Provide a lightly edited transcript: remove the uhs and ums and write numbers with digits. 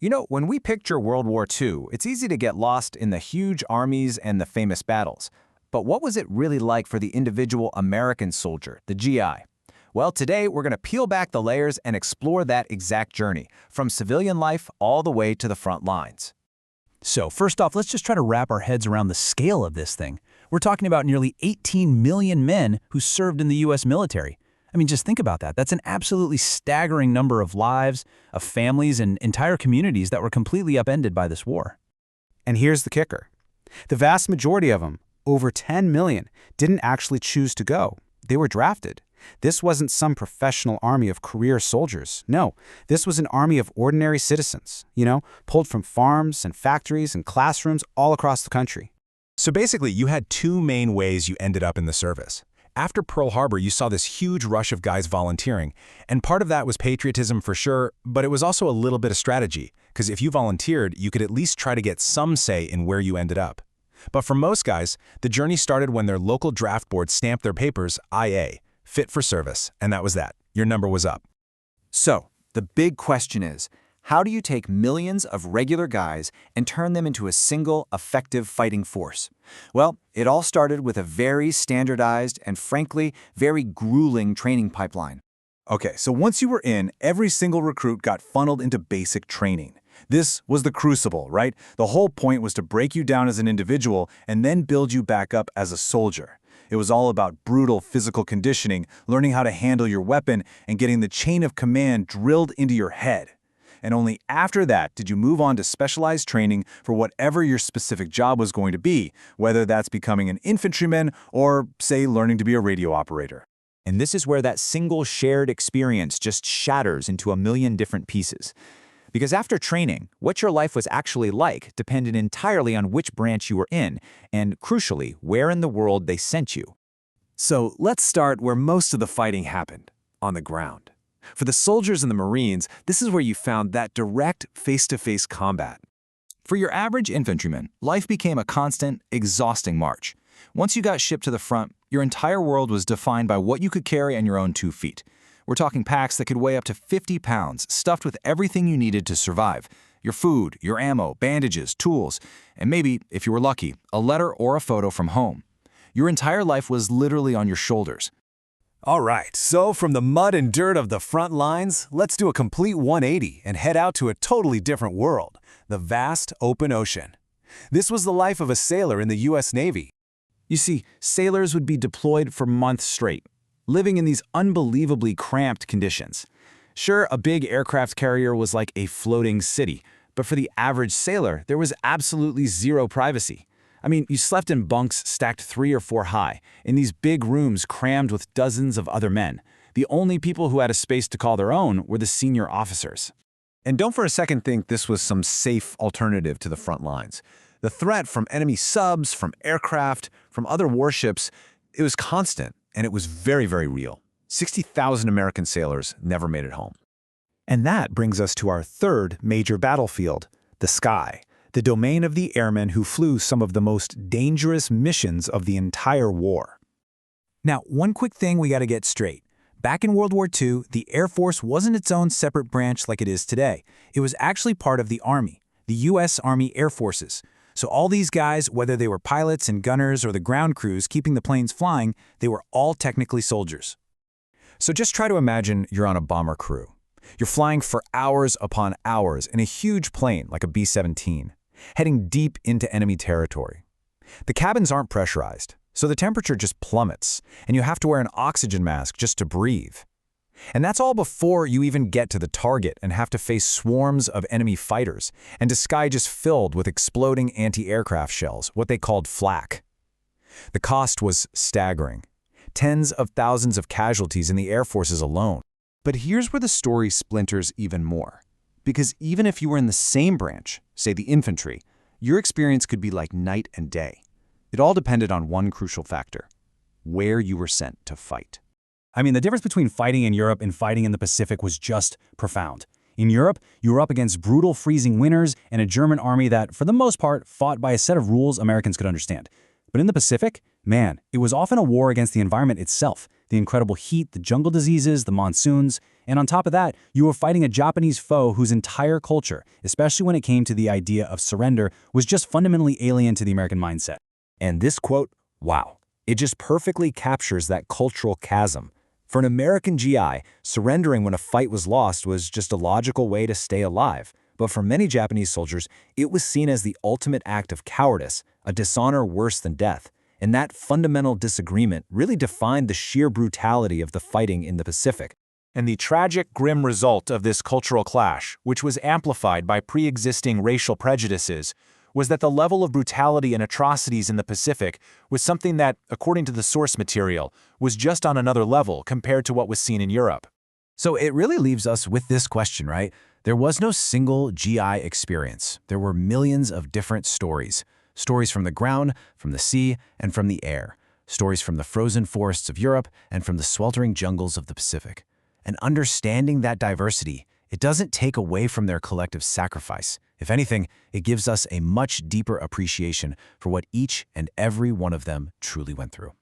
When we picture World War II, it's easy to get lost in the huge armies and the famous battles. But what was it really like for the individual American soldier, the GI? Well, today we're going to peel back the layers and explore that exact journey, from civilian life all the way to the front lines. So first off, let's just try to wrap our heads around the scale of this thing. We're talking about nearly 18 million men who served in the U.S. military. I mean, just think about that. That's an absolutely staggering number of lives, of families, and entire communities that were completely upended by this war. And here's the kicker. The vast majority of them, over 10 million, didn't actually choose to go. They were drafted. This wasn't some professional army of career soldiers. No, this was an army of ordinary citizens, pulled from farms and factories and classrooms all across the country. So basically, you had two main ways you ended up in the service. After Pearl Harbor, you saw this huge rush of guys volunteering, and part of that was patriotism for sure, but it was also a little bit of strategy, because if you volunteered, you could at least try to get some say in where you ended up. But for most guys, the journey started when their local draft board stamped their papers IA, fit for service, and that was that. Your number was up. So, the big question is, how do you take millions of regular guys and turn them into a single, effective fighting force? Well, it all started with a very standardized and, frankly, very grueling training pipeline. Okay, so once you were in, every single recruit got funneled into basic training. This was the crucible, right? The whole point was to break you down as an individual and then build you back up as a soldier. It was all about brutal physical conditioning, learning how to handle your weapon, and getting the chain of command drilled into your head. And only after that did you move on to specialized training for whatever your specific job was going to be, whether that's becoming an infantryman or, say, learning to be a radio operator. And this is where that single shared experience just shatters into a million different pieces. Because after training, what your life was actually like depended entirely on which branch you were in, and crucially, where in the world they sent you. So let's start where most of the fighting happened, on the ground. For the soldiers and the Marines, this is where you found that direct face-to-face combat. For your average infantryman, life became a constant, exhausting march. Once you got shipped to the front, your entire world was defined by what you could carry on your own 2 feet. We're talking packs that could weigh up to 50 pounds, stuffed with everything you needed to survive. Your food, your ammo, bandages, tools, and maybe, if you were lucky, a letter or a photo from home. Your entire life was literally on your shoulders. All right, so from the mud and dirt of the front lines, let's do a complete 180 and head out to a totally different world, the vast open ocean. This was the life of a sailor in the U.S. Navy. You see, sailors would be deployed for months straight, living in these unbelievably cramped conditions. Sure, a big aircraft carrier was like a floating city, but for the average sailor, there was absolutely zero privacy. I mean, you slept in bunks stacked 3 or 4 high, in these big rooms crammed with dozens of other men. The only people who had a space to call their own were the senior officers. And don't for a second think this was some safe alternative to the front lines. The threat from enemy subs, from aircraft, from other warships, it was constant, and it was very, very real. 60,000 American sailors never made it home. And that brings us to our third major battlefield, the sky. The domain of the airmen who flew some of the most dangerous missions of the entire war. Now, one quick thing we got to get straight. Back in World War II, the Air Force wasn't its own separate branch like it is today. It was actually part of the Army, the U.S. Army Air Forces. So all these guys, whether they were pilots and gunners or the ground crews keeping the planes flying, they were all technically soldiers. So just try to imagine you're on a bomber crew. You're flying for hours upon hours in a huge plane like a B-17. Heading deep into enemy territory. The cabins aren't pressurized, so the temperature just plummets, and you have to wear an oxygen mask just to breathe. And that's all before you even get to the target and have to face swarms of enemy fighters, and a sky just filled with exploding anti-aircraft shells, what they called flak. The cost was staggering. Tens of thousands of casualties in the Air Forces alone. But here's where the story splinters even more. Because even if you were in the same branch, say the infantry, your experience could be like night and day. It all depended on one crucial factor: where you were sent to fight. I mean, the difference between fighting in Europe and fighting in the Pacific was just profound. In Europe, you were up against brutal freezing winters and a German army that, for the most part, fought by a set of rules Americans could understand. But in the Pacific, man, it was often a war against the environment itself. the incredible heat, the jungle diseases, the monsoons, and on top of that, you were fighting a Japanese foe whose entire culture, especially when it came to the idea of surrender, was just fundamentally alien to the American mindset. And this quote, wow, it just perfectly captures that cultural chasm. For an American GI, surrendering when a fight was lost was just a logical way to stay alive. But for many Japanese soldiers, it was seen as the ultimate act of cowardice, a dishonor worse than death. And that fundamental disagreement really defined the sheer brutality of the fighting in the Pacific. And the tragic, grim result of this cultural clash, which was amplified by pre-existing racial prejudices, was that the level of brutality and atrocities in the Pacific was something that, according to the source material, was just on another level compared to what was seen in Europe. So it really leaves us with this question, right? There was no single GI experience. There were millions of different stories. Stories from the ground, from the sea, and from the air. Stories from the frozen forests of Europe and from the sweltering jungles of the Pacific. And understanding that diversity, it doesn't take away from their collective sacrifice. If anything, it gives us a much deeper appreciation for what each and every one of them truly went through.